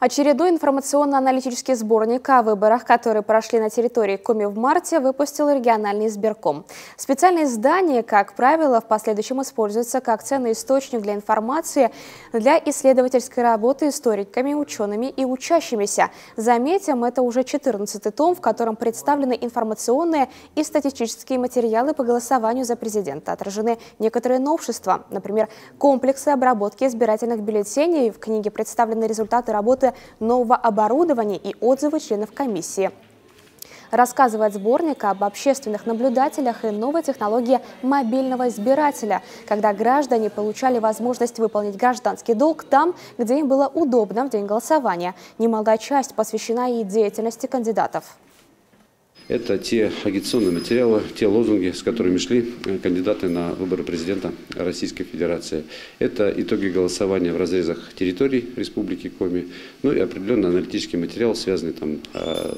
Очередной информационно-аналитический сборник о выборах, которые прошли на территории Коми в марте, выпустил региональный избирком. Специальное издание, как правило, в последующем используется как ценный источник для информации для исследовательской работы историками, учеными и учащимися. Заметим, это уже 14-й том, в котором представлены информационные и статистические материалы по голосованию за президента. Отражены некоторые новшества, например, комплексы обработки избирательных бюллетеней. В книге представлены результаты работы нового оборудования и отзывы членов комиссии. Рассказывает сборник об общественных наблюдателях и новой технологии мобильного избирателя, когда граждане получали возможность выполнить гражданский долг там, где им было удобно в день голосования. Немалая часть посвящена и деятельности кандидатов. Это те агитационные материалы, те лозунги, с которыми шли кандидаты на выборы президента Российской Федерации. Это итоги голосования в разрезах территорий Республики Коми, ну и определенный аналитический материал, связанный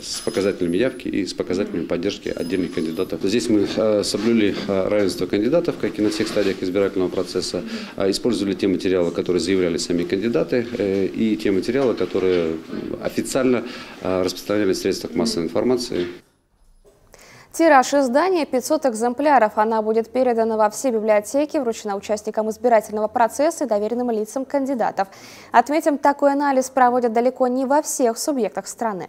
с показателями явки и с показателями поддержки отдельных кандидатов. Здесь мы соблюли равенство кандидатов, как и на всех стадиях избирательного процесса, использовали те материалы, которые заявляли сами кандидаты, и те материалы, которые официально распространялись в средствах массовой информации. Тираж издания 500 экземпляров. Она будет передана во все библиотеки, вручена участникам избирательного процесса и доверенным лицам кандидатов. Отметим, такой анализ проводят далеко не во всех субъектах страны.